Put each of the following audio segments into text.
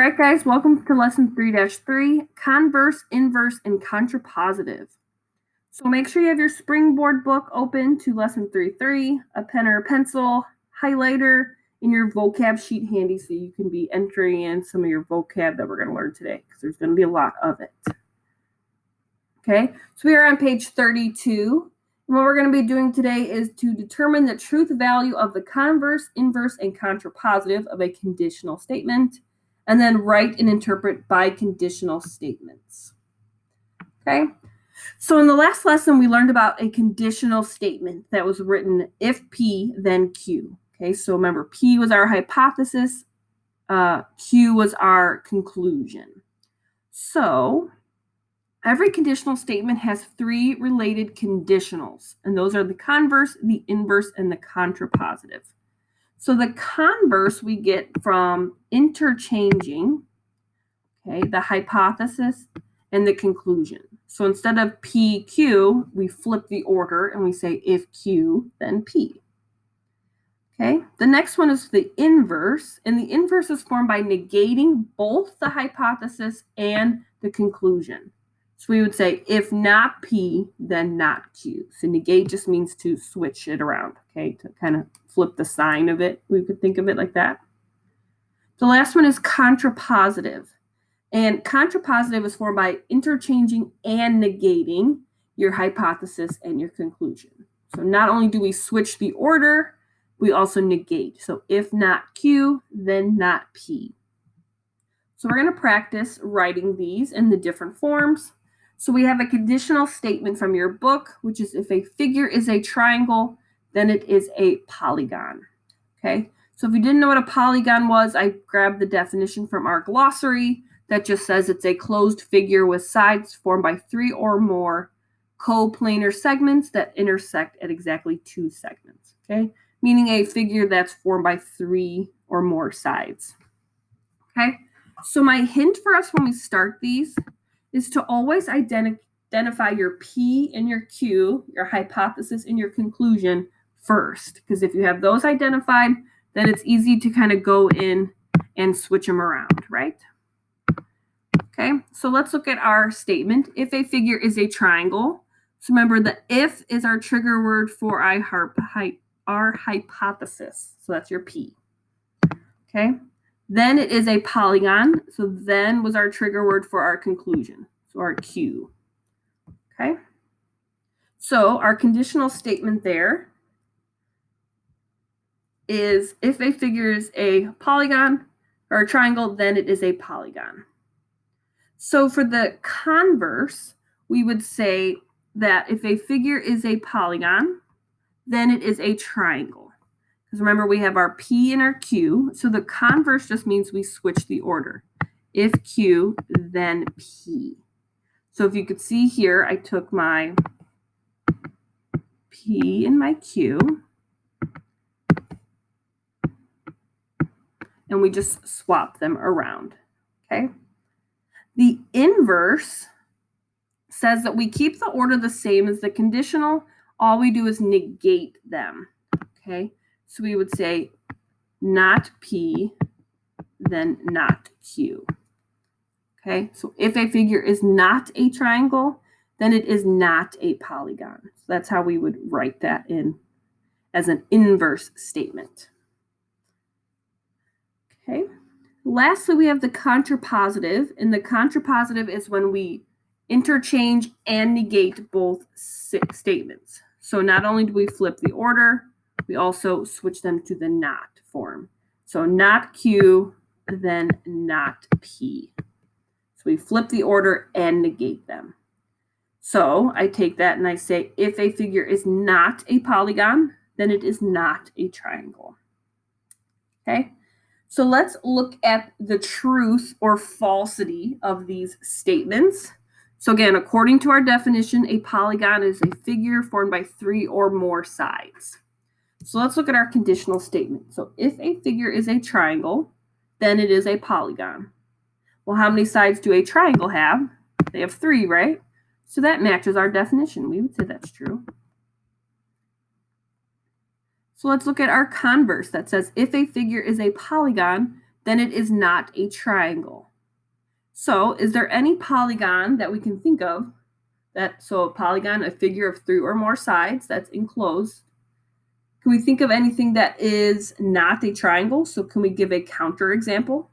right, guys, welcome to lesson 3-3, converse, inverse, and contrapositive. So make sure you have your springboard book open to lesson 3-3, a pen or a pencil, highlighter, and your vocab sheet handy so you can be entering in some of your vocab that we're going to learn today because there's going to be a lot of it. Okay, so we are on page 32. And what we're going to be doing today is to determine the truth value of the converse, inverse, and contrapositive of a conditional statement, and then write and interpret biconditional statements. Okay, so in the last lesson, we learned about a conditional statement that was written if P, then Q. Okay, so remember, P was our hypothesis, Q was our conclusion. So every conditional statement has three related conditionals, and those are the converse, the inverse, and the contrapositive. So the converse we get from interchanging, okay, the hypothesis and the conclusion. So instead of PQ, we flip the order and we say if Q, then P. Okay, the next one is the inverse, and the inverse is formed by negating both the hypothesis and the conclusion. So we would say if not P, then not Q. So negate just means to switch it around, okay, to kind of flip the sign of it. We could think of it like that. The last one is contrapositive. And contrapositive is formed by interchanging and negating your hypothesis and your conclusion. So not only do we switch the order, we also negate. So if not Q, then not P. So we're going to practice writing these in the different forms. So we have a conditional statement from your book, which is if a figure is a triangle, then it is a polygon. Okay, so if you didn't know what a polygon was, I grabbed the definition from our glossary that just says it's a closed figure with sides formed by three or more coplanar segments that intersect at exactly two segments. Okay, meaning a figure that's formed by three or more sides. Okay, so my hint for us when we start these is to always identify your P and your Q, your hypothesis and your conclusion first, because if you have those identified, then it's easy to kind of go in and switch them around, right? Okay, so let's look at our statement. If a figure is a triangle, so remember the if is our trigger word for our hypothesis. So that's your P. Okay, then it is a polygon. So then was our trigger word for our conclusion. So our Q. Okay, so our conditional statement there is if a figure is a polygon or a triangle, then it is a polygon. So for the converse, we would say that if a figure is a polygon, then it is a triangle. Because remember, we have our P and our Q. So the converse just means we switch the order. If Q, then P. So if you could see here, I took my P and my Q, and we just swap them around, okay? The inverse says that we keep the order the same as the conditional. All we do is negate them, okay? So we would say not P, then not Q. Okay, so if a figure is not a triangle, then it is not a polygon. So that's how we would write that in as an inverse statement. Okay, lastly, we have the contrapositive, and the contrapositive is when we interchange and negate both statements. So not only do we flip the order, we also switch them to the not form. So not Q, then not P. So we flip the order and negate them. So I take that and I say, if a figure is not a polygon, then it is not a triangle. Okay, so let's look at the truth or falsity of these statements. So again, according to our definition, a polygon is a figure formed by three or more sides. So let's look at our conditional statement. So if a figure is a triangle, then it is a polygon. Well, how many sides do a triangle have? They have three, right? So that matches our definition. We would say that's true. So let's look at our converse that says if a figure is a polygon, then it is not a triangle. So is there any polygon that we can think of so a polygon, a figure of 3 or more sides that's enclosed? Can we think of anything that is not a triangle? So can we give a counter example?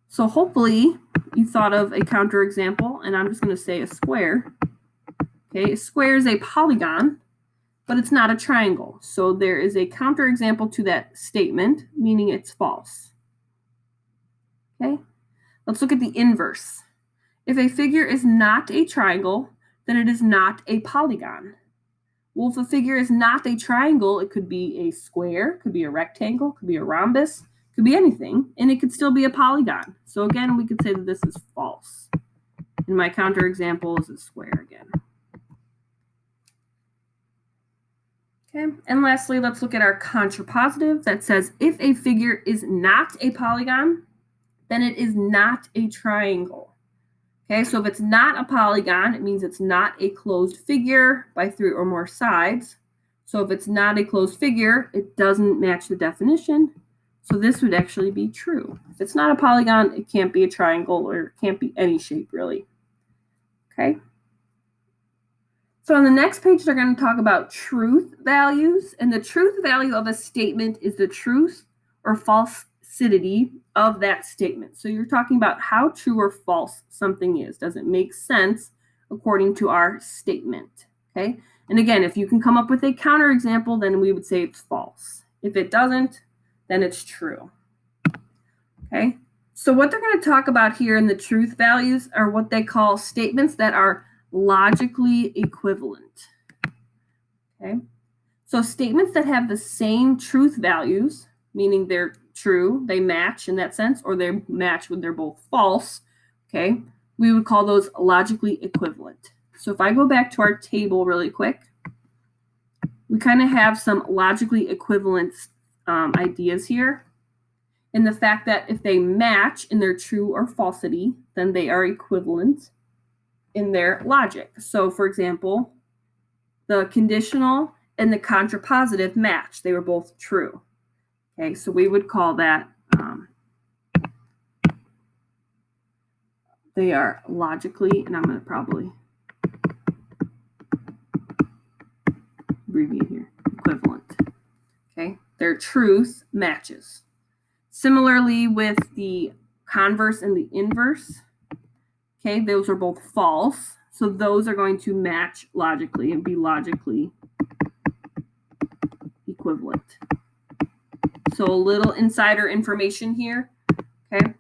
So hopefully you thought of a counter example, and I'm just going to say a square. Okay, a square is a polygon, but it's not a triangle. So there is a counter example to that statement, meaning it's false. Okay, let's look at the inverse. If a figure is not a triangle, then it is not a polygon. Well, if a figure is not a triangle, it could be a square, could be a rectangle, could be a rhombus, could be anything, and it could still be a polygon. So again, we could say that this is false. And my counter example is a square again. Okay, and lastly, let's look at our contrapositive that says if a figure is not a polygon, then it is not a triangle. Okay, so if it's not a polygon, it means it's not a closed figure by 3 or more sides. So if it's not a closed figure, it doesn't match the definition. So this would actually be true. If it's not a polygon, it can't be a triangle, or it can't be any shape really. Okay. So on the next page, they're going to talk about truth values. And the truth value of a statement is the truth or falsity of that statement. So you're talking about how true or false something is. Does it make sense according to our statement? Okay. And again, if you can come up with a counterexample, then we would say it's false. If it doesn't, then it's true. Okay. So what they're going to talk about here in the truth values are what they call statements that are logically equivalent. Okay. So statements that have the same truth values, meaning they're true, they match in that sense, or they match when they're both false, okay, we would call those logically equivalent. So if I go back to our table really quick, we kind of have some logically equivalent ideas here. And the fact that if they match in their true or falsity, then they are equivalent in their logic. So for example, the conditional and the contrapositive match. They were both true. Okay, so we would call that they are logically, and I'm going to probably abbreviate here, equivalent. Okay, their truth matches. Similarly with the converse and the inverse, okay, those are both false. So those are going to match logically and be logically equivalent. So a little insider information here, okay?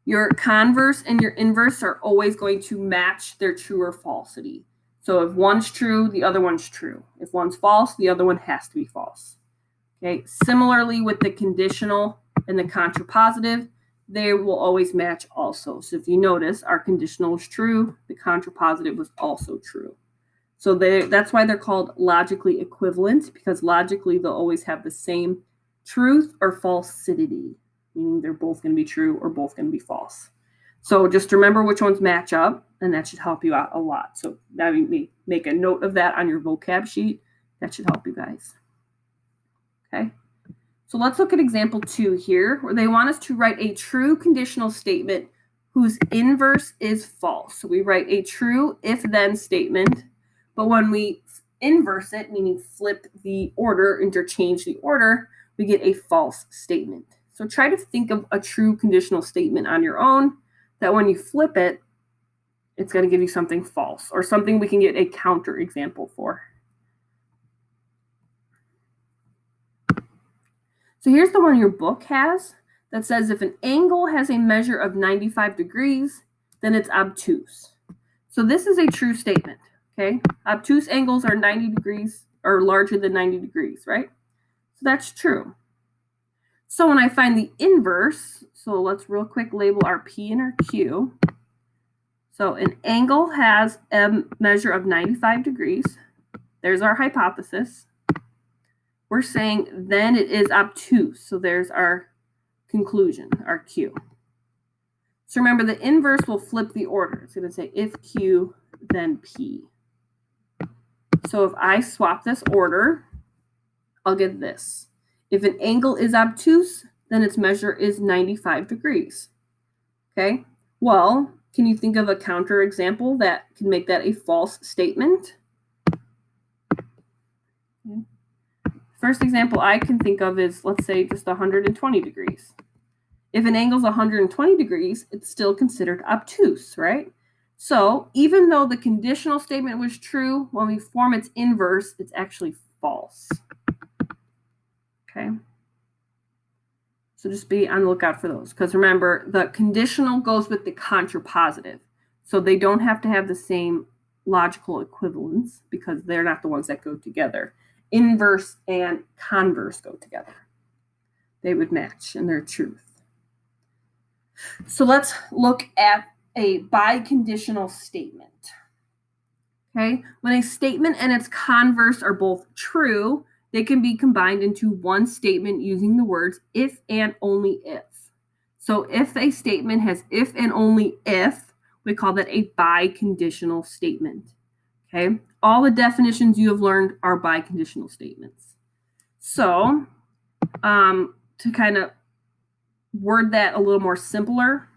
Your converse and your inverse are always going to match their true or falsity. So if one's true, the other one's true. If one's false, the other one has to be false. Okay, similarly with the conditional and the contrapositive, they will always match also. So if you notice, our conditional is true, the contrapositive was also true. So that's why they're called logically equivalent, because logically they'll always have the same truth or falsity, meaning they're both going to be true or both going to be false. So just remember which ones match up, and that should help you out a lot. So now you make a note of that on your vocab sheet. That should help you guys. Okay. So let's look at example 2 here, where they want us to write a true conditional statement whose inverse is false. So we write a true if-then statement, but when we inverse it, meaning flip the order, interchange the order, we get a false statement. So try to think of a true conditional statement on your own that when you flip it, it's going to give you something false or something we can get a counter example for. So here's the one your book has that says if an angle has a measure of 95 degrees, then it's obtuse. So this is a true statement, okay? Obtuse angles are 90 degrees or larger than 90 degrees, right? So that's true. So when I find the inverse, so let's real quick label our P and our Q. So an angle has a measure of 95 degrees. There's our hypothesis. We're saying then it is obtuse. So there's our conclusion, our Q. So remember, the inverse will flip the order. It's going to say if Q, then P. So if I swap this order, I'll get this. If an angle is obtuse, then its measure is 95 degrees. Okay, well, can you think of a counter example that can make that a false statement? Okay. First example I can think of is, let's say, just 120 degrees. If an angle is 120 degrees, it's still considered obtuse, right? So even though the conditional statement was true, when we form its inverse, it's actually false. Okay. So just be on the lookout for those, because remember, the conditional goes with the contrapositive. So they don't have to have the same logical equivalence because they're not the ones that go together. Inverse and converse go together. They would match in their truth. So let's look at a biconditional statement. Okay, when a statement and its converse are both true, they can be combined into one statement using the words if and only if. So if a statement has if and only if, we call that a biconditional statement. Okay, all the definitions you have learned are biconditional statements. So to kind of word that a little more simpler,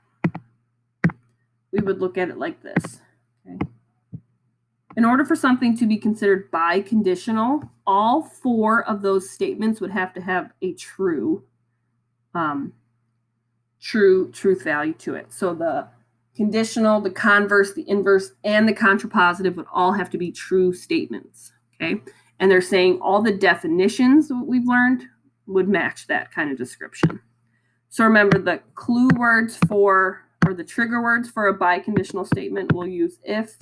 we would look at it like this. Okay. In order for something to be considered biconditional, all four of those statements would have to have a true truth value to it. So the conditional, the converse, the inverse, and the contrapositive would all have to be true statements. Okay. And they're saying all the definitions that we've learned would match that kind of description. So remember, the clue words for, or the trigger words for a biconditional statement, we'll use if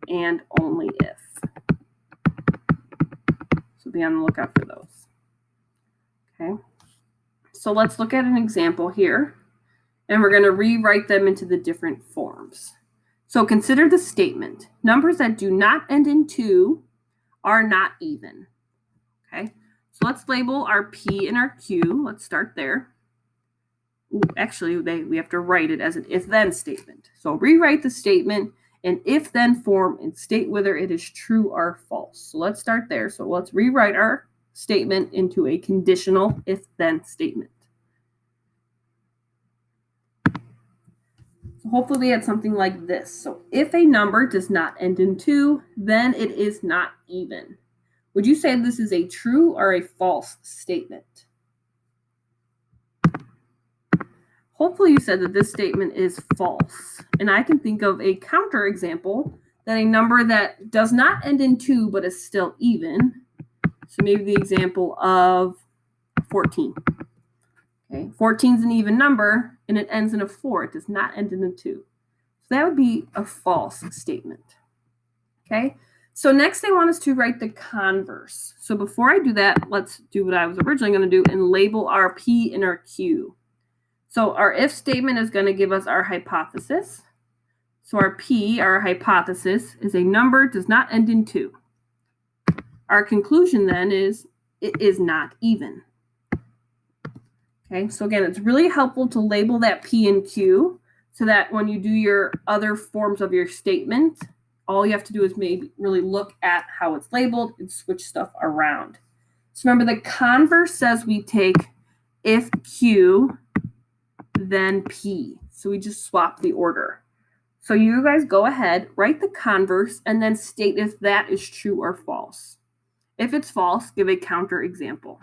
and only if. So be on the lookout for those. Okay. So let's look at an example here, and we're going to rewrite them into the different forms. So consider the statement. Numbers that do not end in 2 are not even. Okay. So let's label our P and our Q. Let's start there. Actually, we have to write it as an if-then statement. So rewrite the statement in if-then form and state whether it is true or false. So let's start there. So let's rewrite our statement into a conditional if-then statement. So hopefully we had something like this. So if a number does not end in 2, then it is not even. Would you say this is a true or a false statement? Hopefully you said that this statement is false. And I can think of a counter example that a number that does not end in 2 but is still even. So maybe the example of 14. Okay, 14 is an even number and it ends in a 4. It does not end in a 2. So that would be a false statement. Okay, so next they want us to write the converse. So before I do that, let's do what I was originally going to do and label our P and our Q. So our if statement is going to give us our hypothesis. So our P, our hypothesis, is a number does not end in 2. Our conclusion then is it is not even. Okay, so again, it's really helpful to label that P and Q so that when you do your other forms of your statement, all you have to do is maybe really look at how it's labeled and switch stuff around. So remember, the converse says we take if Q, then P. So we just swap the order. So you guys go ahead, write the converse, and then state if that is true or false. If it's false, give a counter example.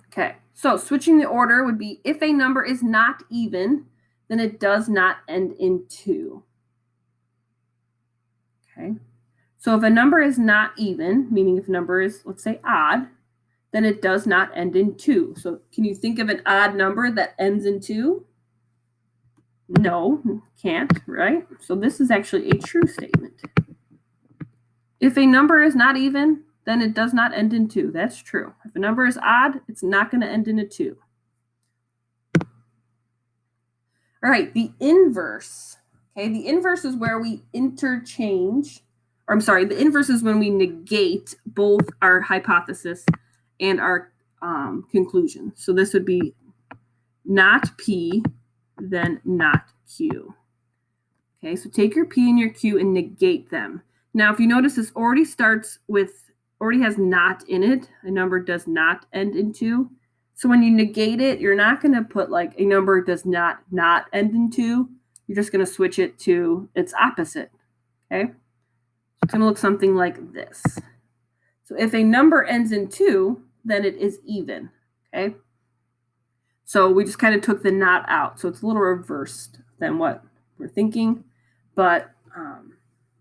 Okay, so switching the order would be if a number is not even, then it does not end in 2. Okay, so if a number is not even, meaning if a number is, let's say, odd, then it does not end in 2. So can you think of an odd number that ends in 2? No, can't, right? So this is actually a true statement. If a number is not even, then it does not end in 2. That's true. If a number is odd, it's not going to end in a 2. All right, the inverse. Okay, the inverse is where we interchange, or I'm sorry, the inverse is when we negate both our hypothesis and our conclusion. So this would be not P, then not Q. Okay, so take your P and your Q and negate them. Now, if you notice, this already has not in it. A number does not end in 2. So when you negate it, you're not going to put like a number does not end in 2. You're just going to switch it to its opposite. Okay. It's going to look something like this. So if a number ends in 2, then it is even. Okay. So we just kind of took the not out. So it's a little reversed than what we're thinking. But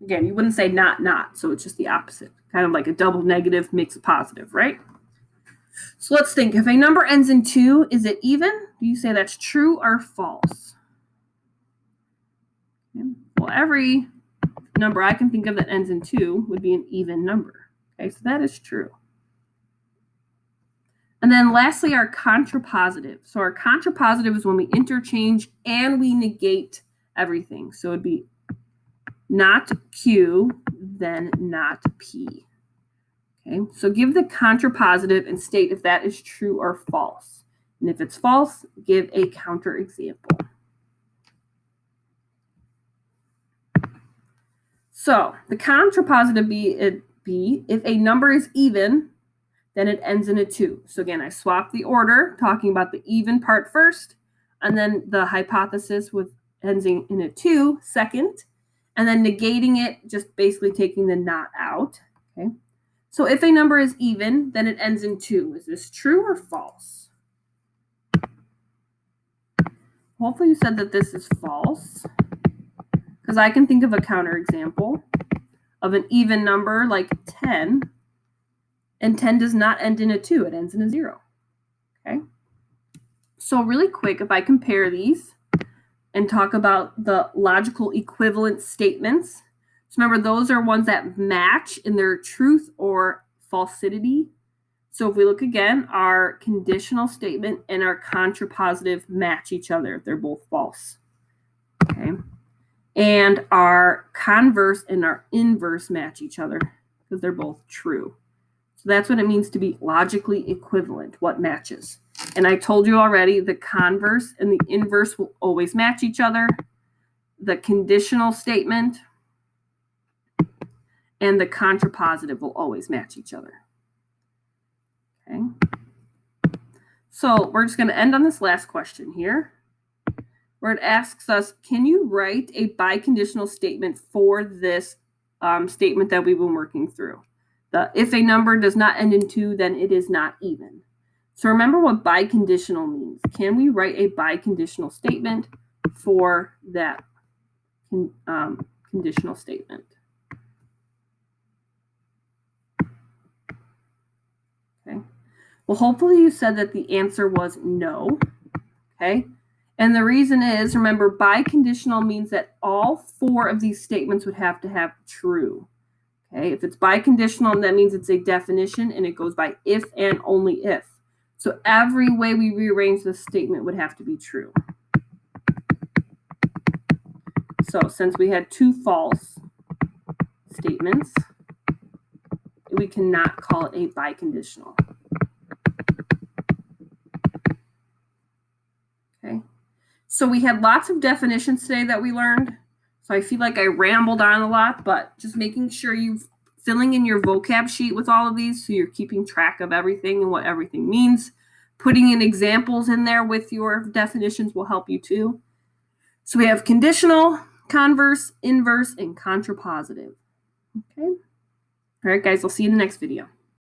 again, you wouldn't say not. So it's just the opposite. Kind of like a double negative makes a positive, right? So let's think. If a number ends in 2, is it even? Do you say that's true or false? Okay. Well, every number I can think of that ends in 2 would be an even number. Okay, so that is true. And then lastly, our contrapositive. So our contrapositive is when we interchange and we negate everything. So it'd be not Q, then not P. Okay, so give the contrapositive and state if that is true or false. And if it's false, give a counterexample. So the contrapositive be if a number is even, then it ends in a 2. So again, I swapped the order, talking about the even part first, and then the hypothesis with ending in a 2 second, and then negating it, just basically taking the not out. Okay. So if a number is even, then it ends in 2. Is this true or false? Hopefully you said that this is false, because I can think of a counterexample of an even number like 10, and 10 does not end in a 2. It ends in a 0. Okay. So really quick, if I compare these and talk about the logical equivalent statements, so remember, those are ones that match in their truth or falsity. So if we look again, our conditional statement and our contrapositive match each other. They're both false. Okay. And our converse and our inverse match each other because they're both true. So that's what it means to be logically equivalent, what matches. And I told you already, the converse and the inverse will always match each other. The conditional statement and the contrapositive will always match each other. Okay. So we're just going to end on this last question here, where it asks us, can you write a biconditional statement for this statement that we've been working through? If a number does not end in 2, then it is not even. So remember what biconditional means. Can we write a biconditional statement for that conditional statement? Okay. Well, hopefully you said that the answer was no. Okay. And the reason is, remember, biconditional means that all 4 of these statements would have to have true. Okay. If it's biconditional, that means it's a definition and it goes by if and only if. So every way we rearrange this statement would have to be true. So since we had 2 false statements, we cannot call it a biconditional. Okay. So we had lots of definitions today that we learned. So I feel like I rambled on a lot, but just making sure you're filling in your vocab sheet with all of these so you're keeping track of everything and what everything means. Putting in examples in there with your definitions will help you too. So we have conditional, converse, inverse, and contrapositive. Okay. All right, guys, I'll see you in the next video.